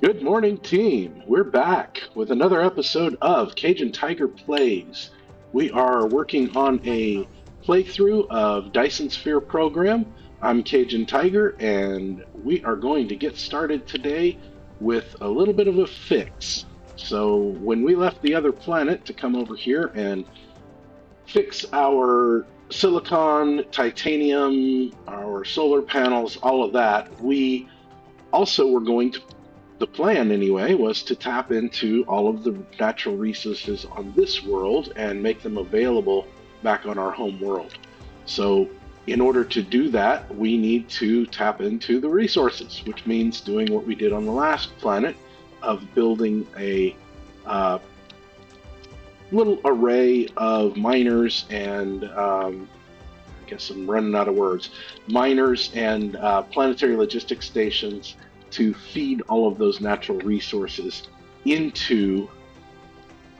Good morning, team. We're back with another episode of Cajun Tiger Plays. We are working on a playthrough of Dyson Sphere Program. I'm Cajun Tiger, and we are going to get started today with a little bit of a fix. So, when we left the other planet to come over here and fix our silicon, titanium, our solar panels, all of that, we also were going to the plan anyway was to tap into all of the natural resources on this world and make them available back on our home world. So in order to do that, we need to tap into the resources, which means doing what we did on the last planet of building a little array of miners and I guess I'm running out of words, miners and planetary logistics stations to feed all of those natural resources into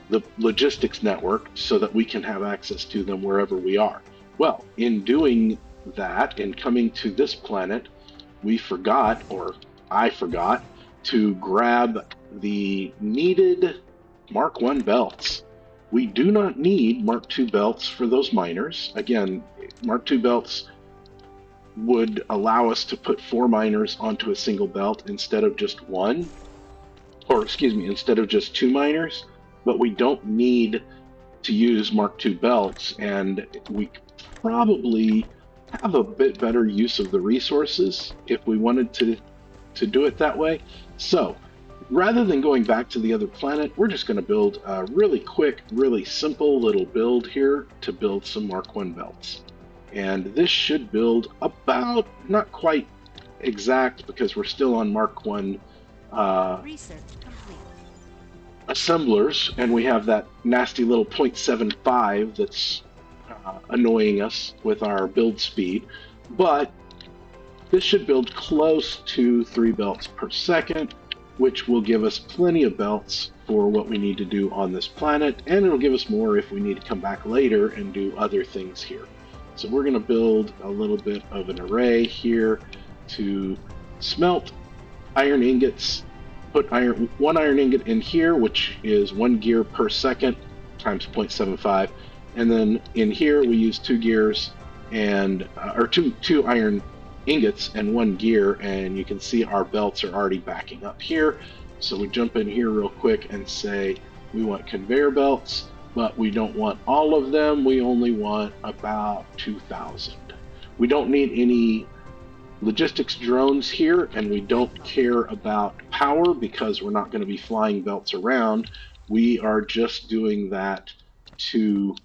the logistics network so that we can have access to them wherever we are. Well, in doing that and coming to this planet, we forgot, or I forgot, to grab the needed Mark I belts. We do not need Mark II belts for those miners. Again, Mark II belts would allow us to put 4 miners onto a single belt instead of just one, or excuse me, instead of just 2 miners, but we don't need to use Mark II belts, and we probably have a bit better use of the resources if we wanted to do it that way. So rather than going back to the other planet, we're just going to build a really quick, really simple little build here to build some Mark I belts. And this should build about, not quite exact because we're still on Mark I Research complete. assemblers, and we have that nasty little 0.75 that's annoying us with our build speed. But this should build close to 3 belts per second, which will give us plenty of belts for what we need to do on this planet, and it'll give us more if we need to come back later and do other things here. So we're going to build a little bit of an array here to smelt iron ingots, put one iron ingot in here, which is 1 gear per second times 0.75. And then in here we use 2 gears and, or two iron ingots and 1 gear, and you can see our belts are already backing up here. So we jump in here real quick and say we want conveyor belts, but we don't want all of them. We only want about 2,000. We don't need any logistics drones here, and we don't care about power because we're not going to be flying belts around. We are just doing that to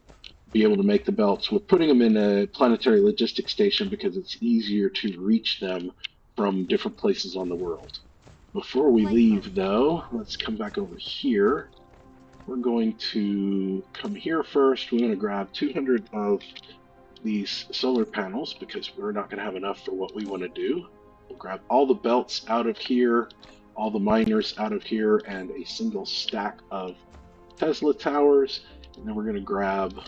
be able to make the belts. We're putting them in a planetary logistics station because it's easier to reach them from different places on the world. Before we leave, though, let's come back over here. We're going to come here first. We're going to grab 200 of these solar panels because we're not going to have enough for what we want to do. We'll grab all the belts out of here, all the miners out of here, and a single stack of Tesla towers. And then we're going to grab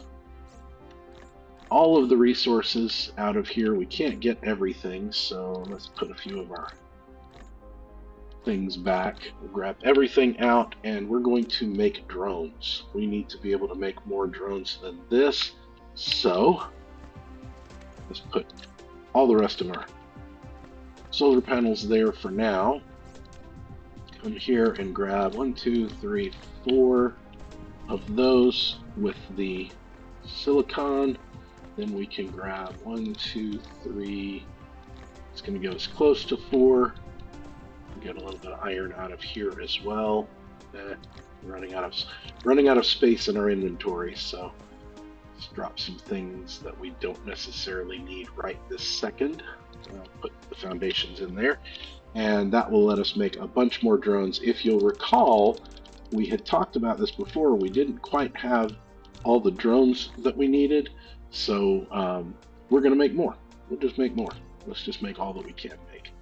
all of the resources out of here. We can't get everything, so let's put a few of our things back. We'll grab everything out, and we're going to make drones. We need to be able to make more drones than this, so let's put all the rest of our solar panels there for now. Come here and grab 1, 2, 3, 4 of those with the silicon. Then we can grab 1, 2, 3. It's going to go as close to 4. Get a little bit of iron out of here as well. Running out of space in our inventory, so let's drop some things that we don't necessarily need right this second. I'll put the foundations in there, and that will let us make a bunch more drones. If you'll recall, we had talked about this before. We didn't quite have all the drones that we needed, so we're going to make more. We'll just make more. Let's just make all that we can make.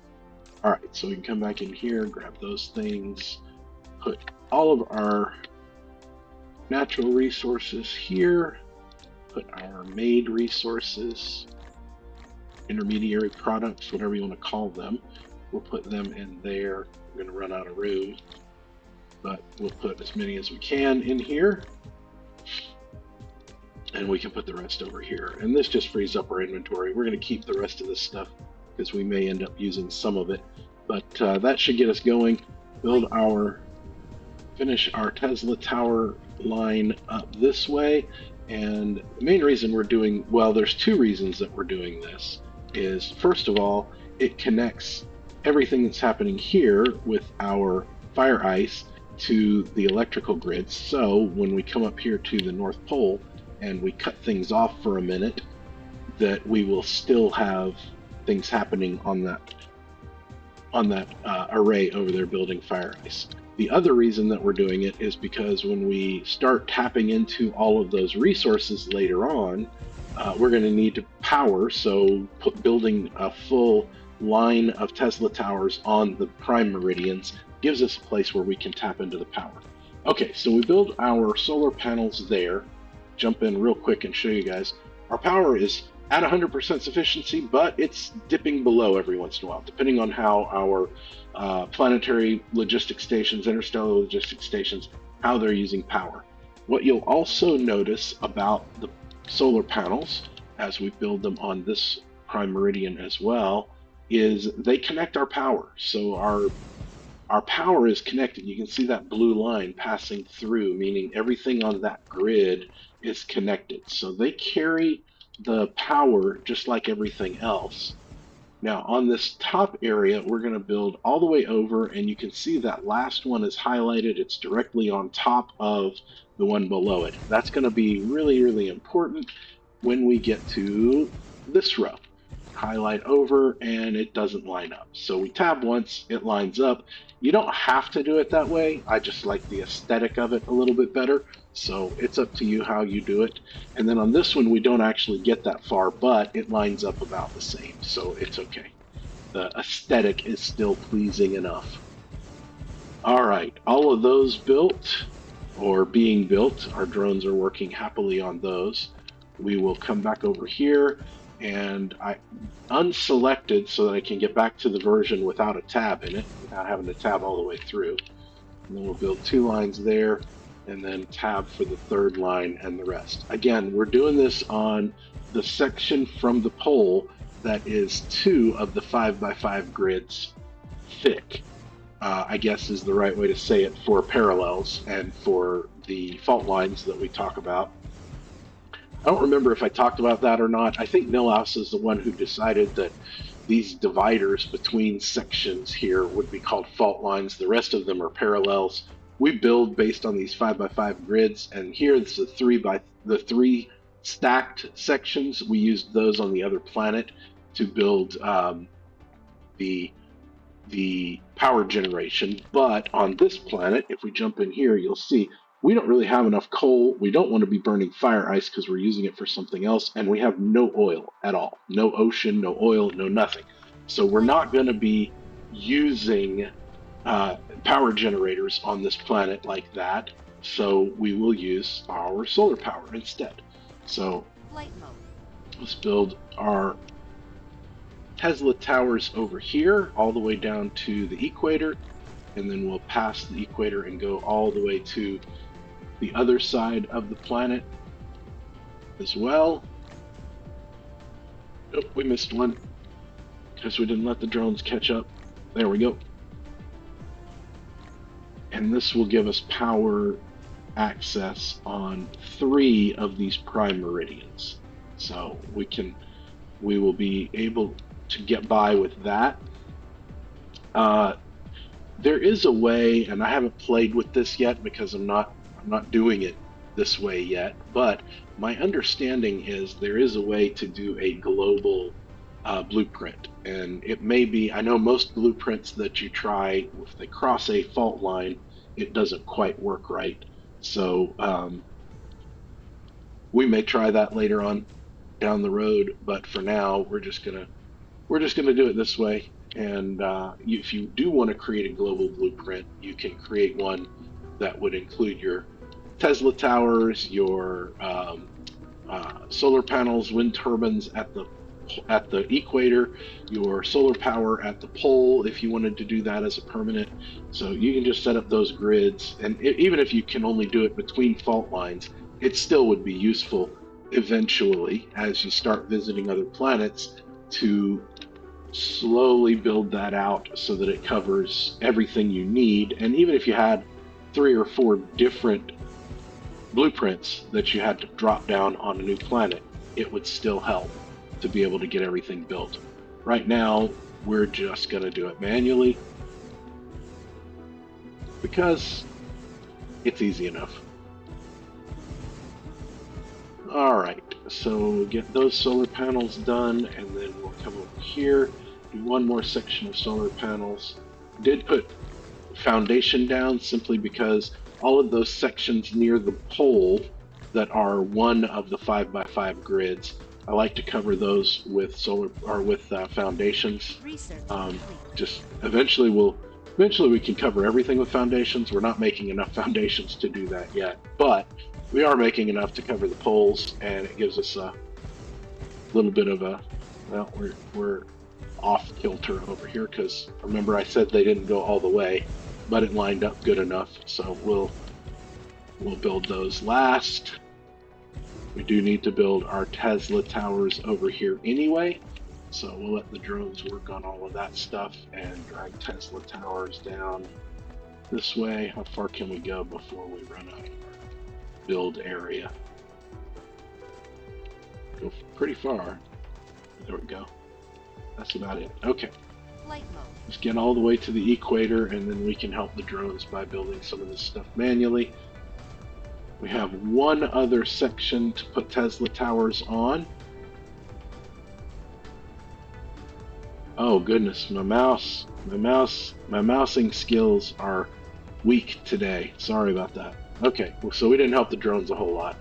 All right, so we can come back in here, grab those things, put all of our natural resources here, put our made resources, intermediary products, whatever you want to call them, We'll put them in there. We're going to run out of room, but we'll put as many as we can in here. And we can put the rest over here. And this just frees up our inventory. We're going to keep the rest of this stuff because we may end up using some of it. But that should get us going. Finish our Tesla Tower line up this way. And the main reason we're doing, well, there's two reasons that we're doing this. Is first of all, it connects everything that's happening here with our fire ice to the electrical grid. So when we come up here to the North Pole and we cut things off for a minute, that we will still have things happening on that array over there building fire ice. The other reason that we're doing it is because when we start tapping into all of those resources later on, we're going to need to power. So building a full line of Tesla towers on the prime meridians gives us a place where we can tap into the power. Okay, so we build our solar panels there. Jump in real quick and show you guys. Our power is at 100% sufficiency, but it's dipping below every once in a while, depending on how our planetary logistic stations, interstellar logistic stations, how they're using power. What you'll also notice about the solar panels, as we build them on this prime meridian as well, is they connect our power. So our power is connected. You can see that blue line passing through, meaning everything on that grid is connected. So they carry the power just like everything else. Now on this top area, we're going to build all the way over, and you can see that last one is highlighted. It's directly on top of the one below it. That's going to be really, really important when we get to this row. Highlight over and it doesn't line up. So we tab once, it lines up. You don't have to do it that way. I just like the aesthetic of it a little bit better. So it's up to you how you do it. And then on this one, we don't actually get that far, but it lines up about the same. So it's okay. The aesthetic is still pleasing enough. All right, all of those built or being built. Our drones are working happily on those. We will come back over here, and I unselected so that I can get back to the version without a tab in it, without having to tab all the way through. And then we'll build 2 lines there, and then tab for the 3rd line and the rest. Again, we're doing this on the section from the pole that is 2 of the 5x5 grids thick. I guess is the right way to say it for parallels and for the fault lines that we talk about. I don't remember if I talked about that or not. I think Nilhouse is the one who decided that these dividers between sections here would be called fault lines. The rest of them are parallels. We build based on these 5x5 grids, and here it's the 3 stacked sections. We used those on the other planet to build the power generation. But on this planet, if we jump in here, you'll see we don't really have enough coal. We don't want to be burning fire ice because we're using it for something else, and we have no oil at all. No ocean, no oil, no nothing. So we're not going to be using power generators on this planet like that. So we will use our solar power instead. So let's build our Tesla towers over here all the way down to the equator, and then we'll pass the equator and go all the way to the other side of the planet as well. Oh, we missed one because we didn't let the drones catch up. There we go. And this will give us power access on 3 of these prime meridians. So we will be able to get by with that. There is a way, and I haven't played with this yet because I'm not doing it this way yet, but my understanding is there is a way to do a global blueprint. And it may be, I know most blueprints that you try, if they cross a fault line, it doesn't quite work right. So we may try that later on down the road, but for now, we're just gonna do it this way. And if you do want to create a global blueprint, you can create one that would include your Tesla towers, your solar panels, wind turbines at the at the equator, your solar power at the pole if you wanted to do that as a permanent. So you can just set up those grids, and even if you can only do it between fault lines, it still would be useful eventually as you start visiting other planets to slowly build that out so that it covers everything you need. And even if you had 3 or 4 different blueprints that you had to drop down on a new planet, it would still help to be able to get everything built. Right now, we're just going to do it manually because it's easy enough. All right, so get those solar panels done, and then we'll come over here, do one more section of solar panels. Did put foundation down simply because all of those sections near the pole that are one of the 5x5 grids, I like to cover those with solar or with foundations. Just eventually we can cover everything with foundations. We're not making enough foundations to do that yet, but we are making enough to cover the poles, and it gives us a little bit of a, well, we're off kilter over here because remember I said they didn't go all the way, but it lined up good enough, so we'll build those last. We do need to build our Tesla towers over here anyway, so we'll let the drones work on all of that stuff and drag Tesla towers down this way. How far can we go before we run out of our build area? Go pretty far. There we go. That's about it. Okay. Let's get all the way to the equator, and then we can help the drones by building some of this stuff manually. We have one other section to put Tesla towers on. Oh goodness, my mousing skills are weak today. Sorry about that. Okay, so we didn't help the drones a whole lot.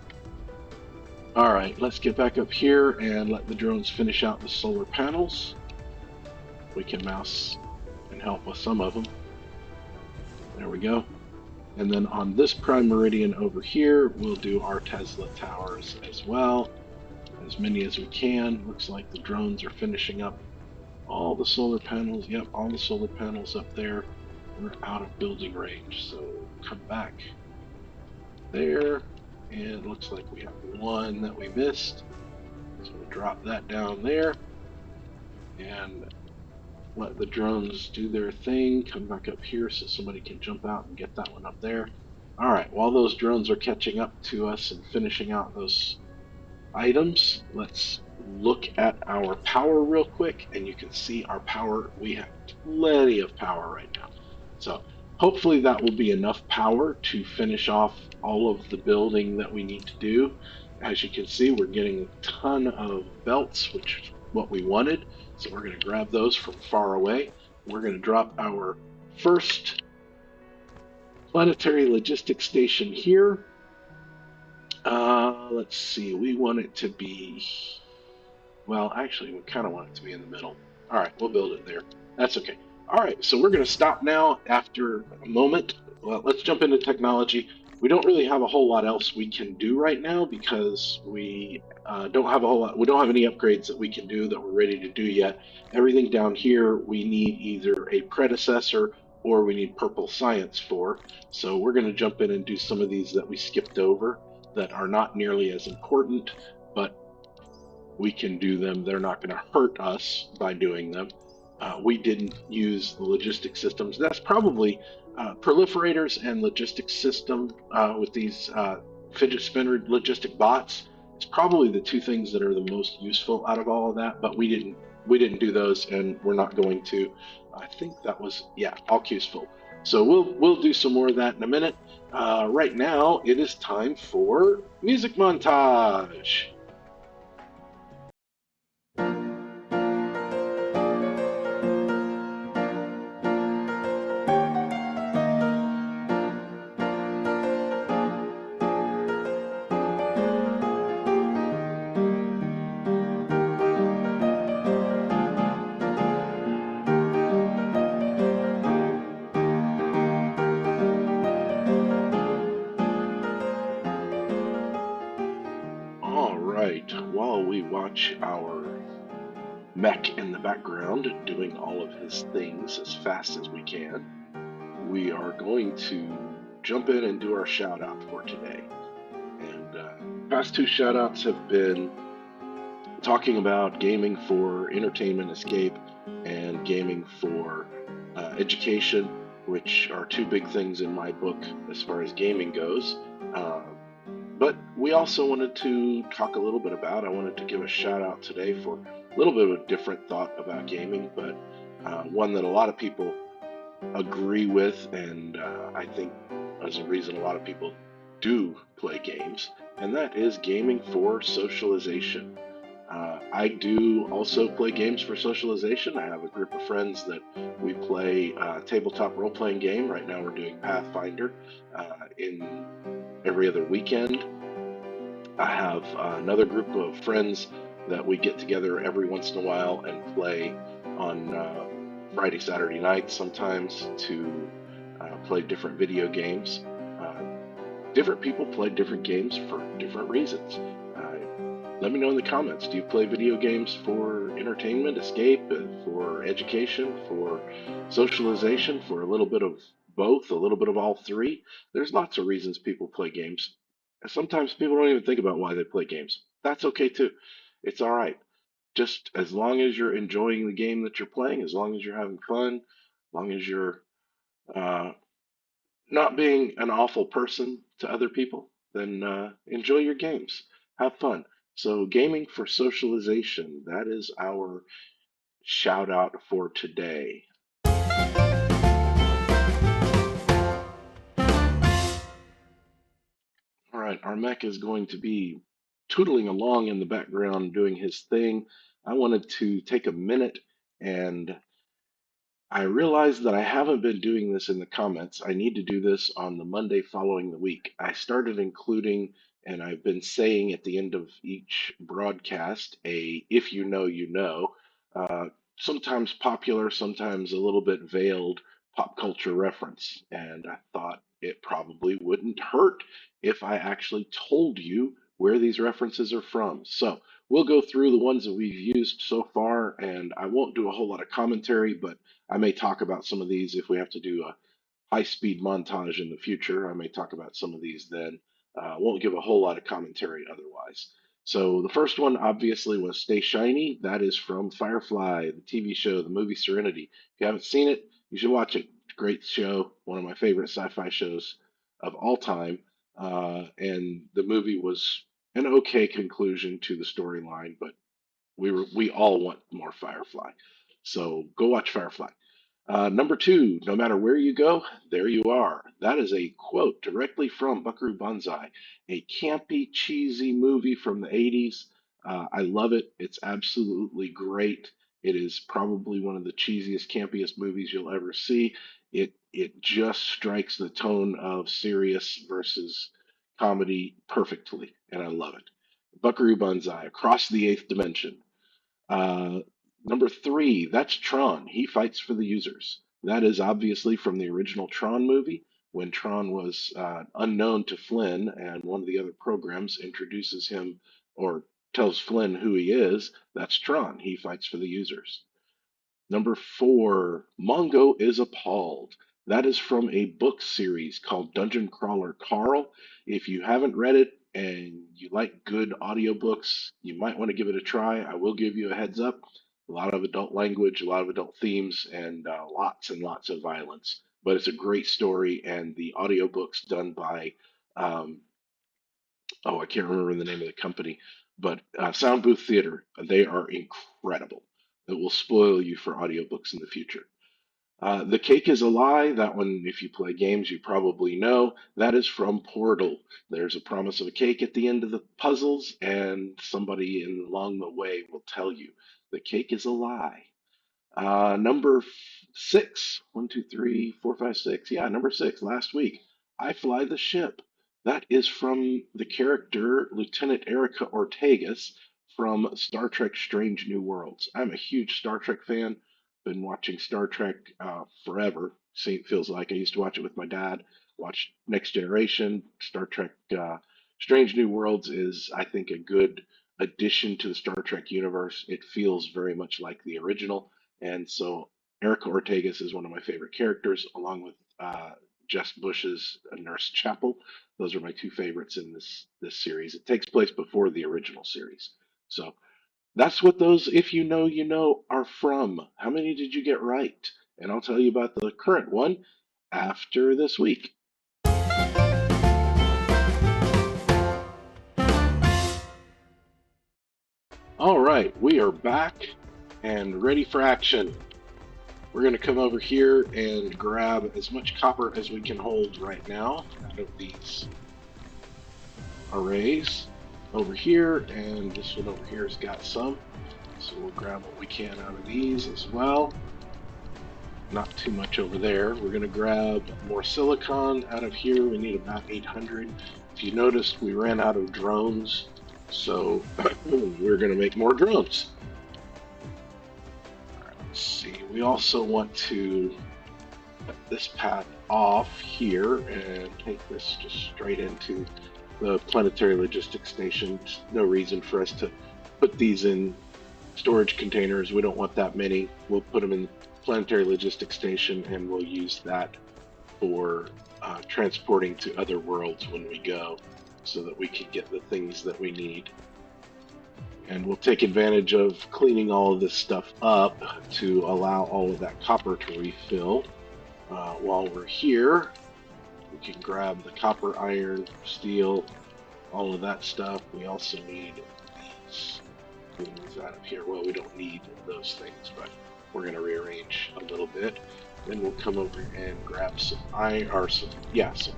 All right, let's get back up here and let the drones finish out the solar panels. We can mouse and help with some of them. There we go. And then on this prime meridian over here, we'll do our Tesla towers as well. As many as we can. Looks like the drones are finishing up all the solar panels. Yep, all the solar panels up there. We're out of building range, so come back there. And looks like we have one that we missed. So we'll drop that down there and let the drones do their thing. Come back up here so somebody can jump out and get that one up there. All right, while those drones are catching up to us and finishing out those items, let's look at our power real quick, and you can see our power. We have plenty of power right now. So hopefully that will be enough power to finish off all of the building that we need to do. As you can see, we're getting a ton of belts, which is what we wanted. So we're going to grab those from far away. We're going to drop our first planetary logistics station here. Let's see, we want it to be, well, actually, we kind of want it to be in the middle. All right, we'll build it there. That's okay. All right, so we're going to stop now after a moment. Well, let's jump into technology. We don't really have a whole lot else we can do right now because we don't have a whole lot. We don't have any upgrades that we can do that we're ready to do yet. Everything down here, we need either a predecessor or we need purple science for. So we're going to jump in and do some of these that we skipped over that are not nearly as important, but we can do them. They're not going to hurt us by doing them. We didn't use the logistic systems. That's probably proliferators and logistics system with these fidget spinner logistic bots. It's probably the two things that are the most useful out of all of that. But we didn't do those, and we're not going to. I think that was, yeah, all useful. So we'll do some more of that in a minute. Right now, it is time for music montage. While we watch our mech in the background doing all of his things as fast as we can, we are going to jump in and do our shout out for today. And past two shout outs have been talking about gaming for entertainment escape and gaming for education, which are two big things in my book as far as gaming goes. Uh, but we also wanted to talk a little bit about, I wanted to give a shout out today for a little bit of a different thought about gaming, but one that a lot of people agree with, and I think as a reason a lot of people do play games, and that is gaming for socialization. I do also play games for socialization. I have a group of friends that we play tabletop role playing game. Right now, we're doing Pathfinder in every other weekend. I have another group of friends that we get together every once in a while and play on Friday, Saturday nights sometimes to play different video games. Uh, Different people play different games for different reasons. Let me know in the comments. Do you play video games for entertainment, escape, for education, for socialization, for a little bit of both, a little bit of all three? There's lots of reasons people play games. Sometimes people don't even think about why they play games. That's okay too. It's all right. Just as long as you're enjoying the game that you're playing, as long as you're having fun, as long as you're uh, not being an awful person to other people, then enjoy your games. Have fun. So, gaming for socialization, that is our shout out for today. All right, our mech is going to be tootling along in the background doing his thing. I wanted to take a minute and I realized that I haven't been doing this in the comments. I need to do this on the Monday following the week. I started including, and I've been saying at the end of each broadcast, a if you know, you know, uh, sometimes popular, sometimes a little bit veiled pop culture reference. And I thought it probably wouldn't hurt if I actually told you where these references are from. So we'll go through the ones that we've used so far, and I won't do a whole lot of commentary, but I may talk about some of these if we have to do a high speed montage in the future. I may talk about some of these then. Won't give a whole lot of commentary otherwise. So the first one obviously was Stay Shiny. That is from Firefly, the TV show, the movie Serenity. If you haven't seen it, you should watch it. It's a great show, one of my favorite sci-fi shows of all time. And the movie was an okay conclusion to the storyline, but we all want more Firefly. So go watch Firefly. Number two, no matter where you go, there you are. That is a quote directly from Buckaroo Banzai, a campy, cheesy movie from the 80s. I love it. It's absolutely great. It is probably one of the cheesiest, campiest movies you'll ever see. It just strikes the tone of serious versus comedy perfectly, and I love it. Buckaroo Banzai, Across the Eighth Dimension. Uh, Number three, that's Tron. He fights for the users. That is obviously from the original Tron movie when Tron was unknown to Flynn, and one of the other programs introduces him or tells Flynn who he is. That's Tron. He fights for the users. Number four, Mongo is appalled. That is from a book series called Dungeon Crawler Carl. If you haven't read it and you like good audiobooks, you might want to give it a try. I will give you a heads up. A lot of adult language, a lot of adult themes, and lots of violence. But it's a great story, and the audiobook's done by um, oh, I can't remember the name of the company, but Sound Booth Theater. They are incredible. It will spoil you for audiobooks in the future. The Cake is a Lie. That one, if you play games, you probably know. That is from Portal. There's a promise of a cake at the end of the puzzles, and somebody along the way will tell you the cake is a lie. Number six, one, two, three, four, five, six. Yeah, number six, last week. I Fly the Ship. That is from the character Lieutenant Erica Ortegas from Star Trek Strange New Worlds. I'm a huge Star Trek fan. Been watching Star Trek forever. Feels like I used to watch it with my dad. Watched Next Generation. Star Trek Strange New Worlds is, I think, a good addition to the Star Trek universe. It feels very much like the original, and so Erica Ortegas is one of my favorite characters, along with Jess Bush's Nurse Chapel. Those are my two favorites in this series. It takes place before the original series, so that's what those "if you know, you know" are from. How many did you get right? And I'll tell you about the current one after this week. All right, we are back and ready for action. We're going to come over here and grab as much copper as we can hold right now out of these arrays over here, and this one over here has got some. So we'll grab what we can out of these as well. Not too much over there. We're going to grab more silicon out of here. We need about 800. If you noticed, we ran out of drones, so we're going to make more drones. All right, let's see. We also want to cut this path off here and take this just straight into the planetary logistics station. No reason for us to put these in storage containers. We don't want that many. We'll put them in the planetary logistics station, and we'll use that for transporting to other worlds when we go, so that we can get the things that we need. And we'll take advantage of cleaning all of this stuff up to allow all of that copper to refill. While we're here, we can grab the copper, iron, steel, all of that stuff. We also need these things out of here. Well, we don't need those things, but we're going to rearrange a little bit. Then we'll come over and grab some iron, or some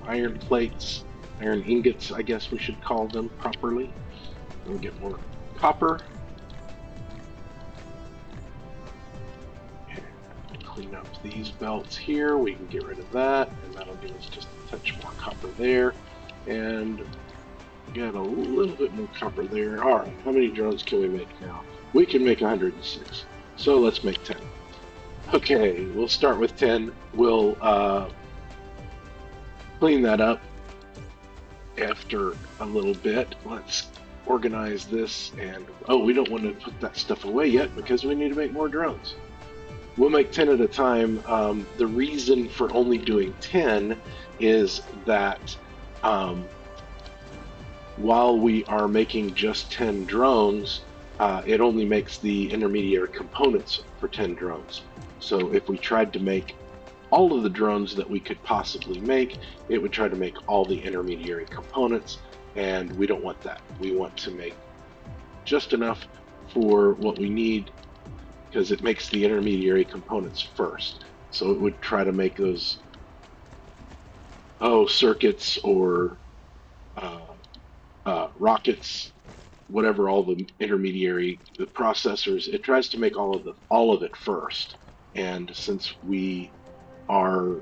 iron plates, iron ingots, I guess we should call them properly. We'll get more copper. And clean up these belts here. We can get rid of that, and that'll give us just a touch more copper there. And get a little bit more copper there. All right, how many drones can we make now? We can make 106. So let's make 10. Okay, we'll start with 10. We'll clean that up after a little bit. Let's organize this, and we don't want to put that stuff away yet because we need to make more drones. We'll make 10 at a time. The reason for only doing 10 is that while we are making just 10 drones, it only makes the intermediary components for 10 drones. So if we tried to make all of the drones that we could possibly make, it would try to make all the intermediary components, and we don't want that. We want to make just enough for what we need, because it makes the intermediary components first. So it would try to make those circuits or rockets, whatever, all the intermediary, the processors. It tries to make all of it first. And since we are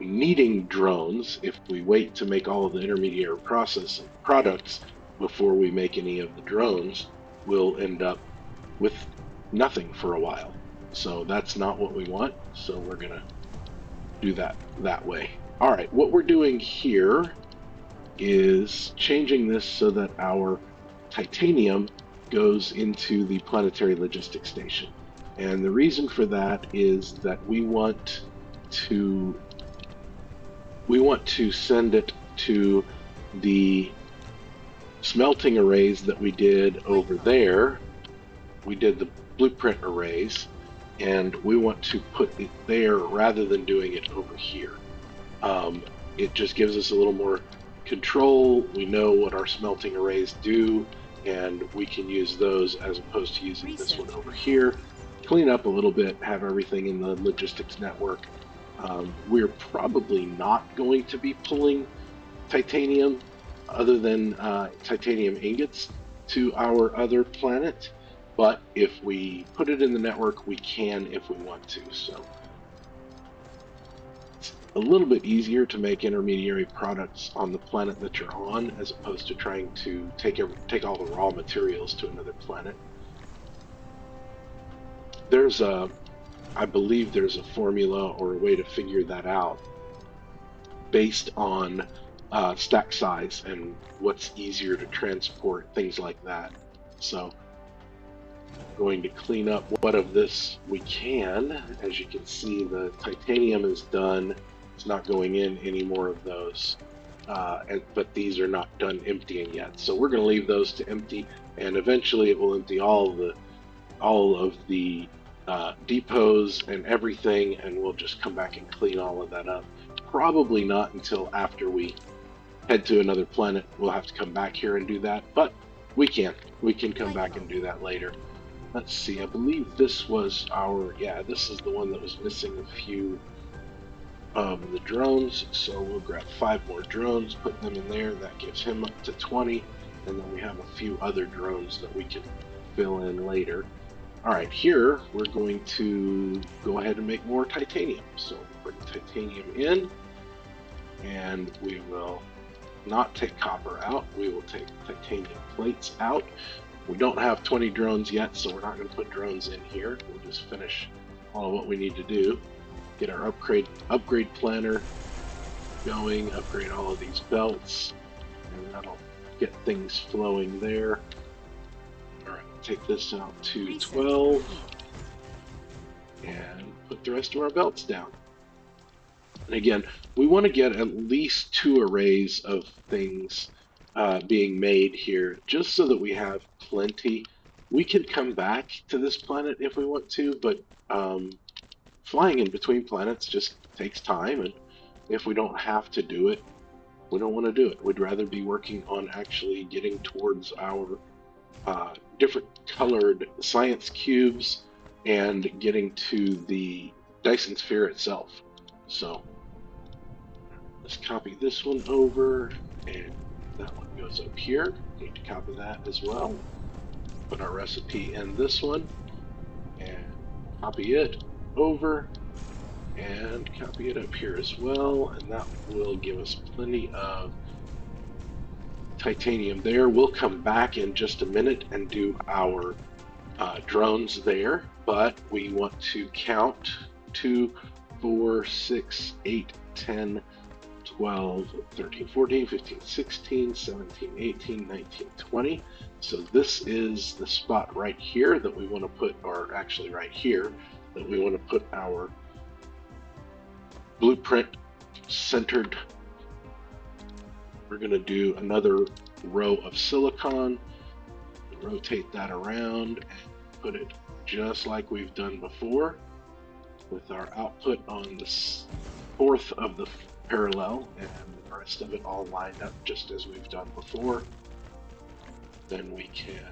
needing drones, if we wait to make all of the intermediary processing products before we make any of the drones, we'll end up with nothing for a while. So that's not what we want. So we're gonna do that way. All right, what we're doing here is changing this so that our titanium goes into the planetary logistics station. And the reason for that is that we want to send it to the smelting arrays that we did over there. We did the blueprint arrays, and we want to put it there rather than doing it over here. It just gives us a little more control. We know what our smelting arrays do, and we can use those as opposed to using this one over here. Clean up a little bit, have everything in the logistics network. We're probably not going to be pulling titanium other than titanium ingots to our other planet, but if we put it in the network, we can if we want to. So it's a little bit easier to make intermediary products on the planet that you're on, as opposed to trying to take all the raw materials to another planet. I believe there's a formula or a way to figure that out based on stack size and what's easier to transport, things like that. So going to clean up what of this we can. As you can see, the titanium is done. It's not going in any more of those. But these are not done emptying yet. So we're going to leave those to empty, and eventually it will empty all of the depots and everything, and we'll just come back and clean all of that up. Probably not until after we head to another planet. We'll have to come back here and do that, but we can. We can come back and do that later. Let's see, I believe this was our, yeah, this is the one that was missing a few of the drones, so we'll grab 5 more drones, put them in there. That gives him up to 20, and then we have a few other drones that we can fill in later. All right, here we're going to go ahead and make more titanium. So we'll bring titanium in, and we will not take copper out. We will take titanium plates out. We don't have 20 drones yet, so we're not going to put drones in here. We'll just finish all of what we need to do. Get our upgrade planner going, upgrade all of these belts, and that'll get things flowing there. All right, take this out to 12, and put the rest of our belts down. And again, we want to get at least 2 arrays of things being made here, just so that we have plenty. We can come back to this planet if we want to, but flying in between planets just takes time, and if we don't have to do it, we don't want to do it. We'd rather be working on actually getting towards our different colored science cubes and getting to the Dyson Sphere itself. So let's copy this one over, and that one goes up here. Need to copy that as well. Put our recipe in this one, and copy it over, and copy it up here as well, and that will give us plenty of titanium there. We'll come back in just a minute and do our drones there, but we want to count 2, 4, 6, 8, 10, 12, 13, 14, 15, 16, 17, 18, 19, 20. So this is the spot right here that we want to put, or actually right here, that we want to put our blueprint centered. We're going to do another row of silicon, rotate that around, and put it just like we've done before, with our output on the 4th of the parallel, and the rest of it all lined up just as we've done before. Then we can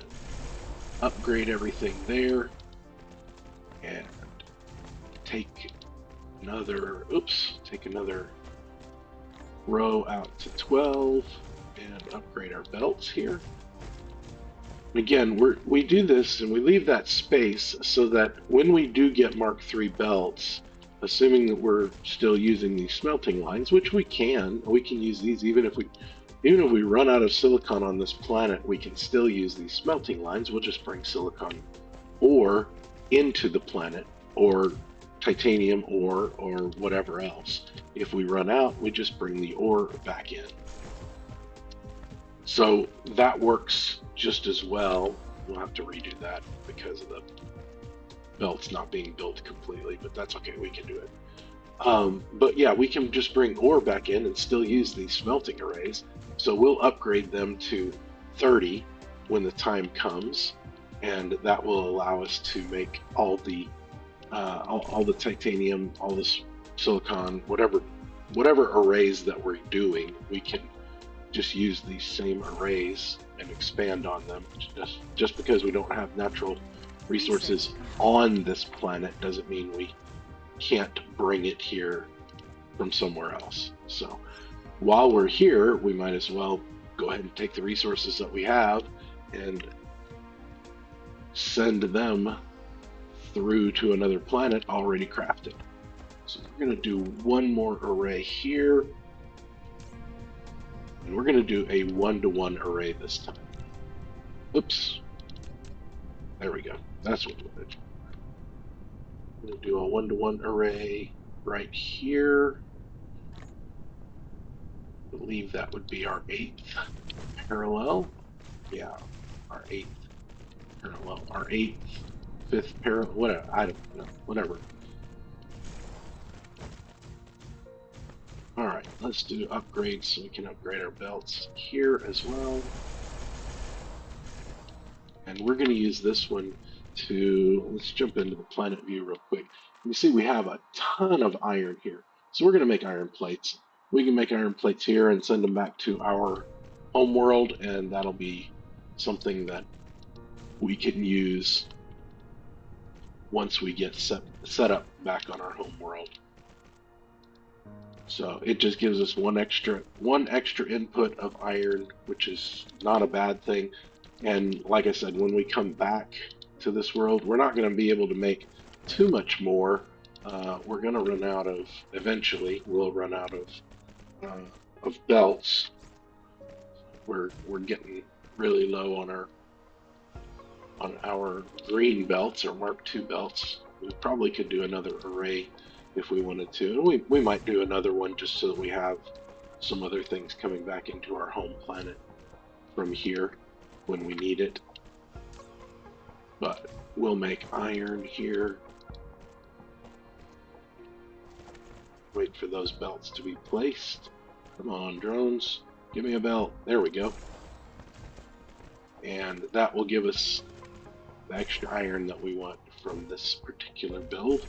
upgrade everything there, and take another row out to 12, and upgrade our belts here. And again, we do this and we leave that space so that when we do get Mark III belts, assuming that we're still using these smelting lines, which we can use these even if we run out of silicon on this planet, we can still use these smelting lines. We'll just bring silicon ore into the planet, or titanium ore, or whatever else. If we run out, we just bring the ore back in. So that works just as well. We'll have to redo that because of the belts not being built completely, but that's okay, we can do it. But yeah, we can just bring ore back in and still use these smelting arrays. So we'll upgrade them to 30 when the time comes, and that will allow us to make all the titanium, all this silicon, whatever arrays that we're doing, we can just use these same arrays and expand on them. Just because we don't have natural resources on this planet doesn't mean we can't bring it here from somewhere else. So while we're here, we might as well go ahead and take the resources that we have and send them through to another planet already crafted. So we're going to do one more array here, and we're going to do a 1-to-1 array this time. Oops. There we go. That's what we're going to do. I'm going to do a 1-to-1 array right here. believe that would be our 8th parallel. Yeah, our 8th parallel. Our 8th, 5th parallel, whatever. I don't know. Whatever. All right, let's do upgrades so we can upgrade our belts here as well. And we're going to use this one to, let's jump into the planet view real quick. You see we have a ton of iron here. So we're going to make iron plates. We can make iron plates here and send them back to our home world, and that'll be something that we can use once we get set up back on our home world. So it just gives us one extra input of iron, which is not a bad thing. And like I said, when we come back to this world, we're not going to be able to make too much more. We're going to run out of, eventually, we'll run out of belts. We're getting really low on our green belts or Mark II belts. We probably could do another array if we wanted to. And we might do another one just so that we have some other things coming back into our home planet from here when we need it. But we'll make iron here. Wait for those belts to be placed. Come on, drones. Give me a belt. There we go. And that will give us the extra iron that we want from this particular build.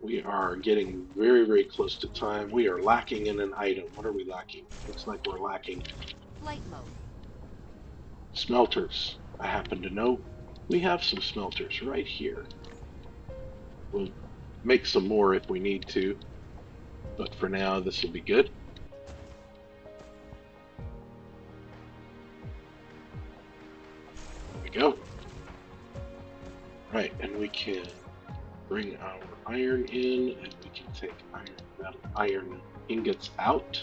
We are getting very, very close to time. We are lacking in an item. What are we lacking? Looks like we're lacking flight mode. Smelters. I happen to know we have some smelters right here. We'll make some more if we need to, but for now this will be good. There we go. Right, and we can bring our iron in, and we can take iron ingots out.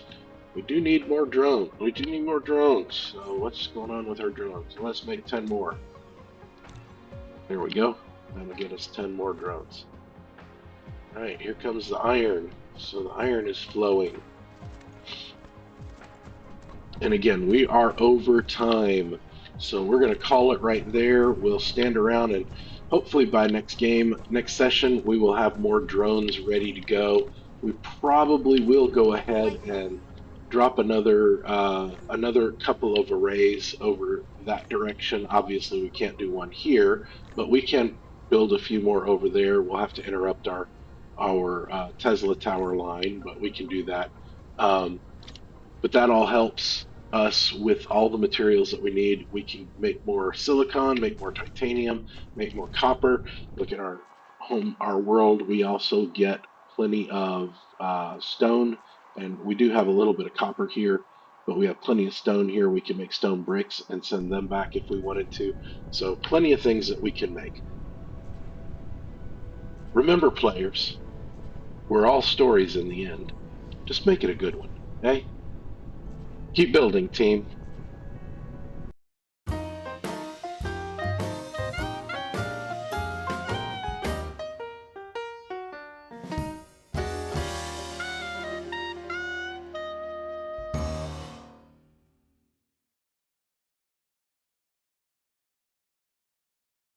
We do need more drones. We do need more drones. So what's going on with our drones? Let's make 10 more. There we go. That'll get us 10 more drones. All right, here comes the iron. So the iron is flowing. And again, we are over time. So we're going to call it right there. We'll stand around and hopefully by next session, we will have more drones ready to go. We probably will go ahead and drop another couple of arrays over that direction. Obviously, we can't do one here, but we can build a few more over there. We'll have to interrupt our Tesla tower line, but we can do that. But that all helps us with all the materials that we need. We can make more silicon, make more titanium, make more copper. Look at our world. We also get plenty of stone, and we do have a little bit of copper here, but we have plenty of stone here. We can make stone bricks and send them back if we wanted to. So plenty of things that we can make. Remember, players, we're all stories in the end. Just make it a good one, okay? Keep building, team.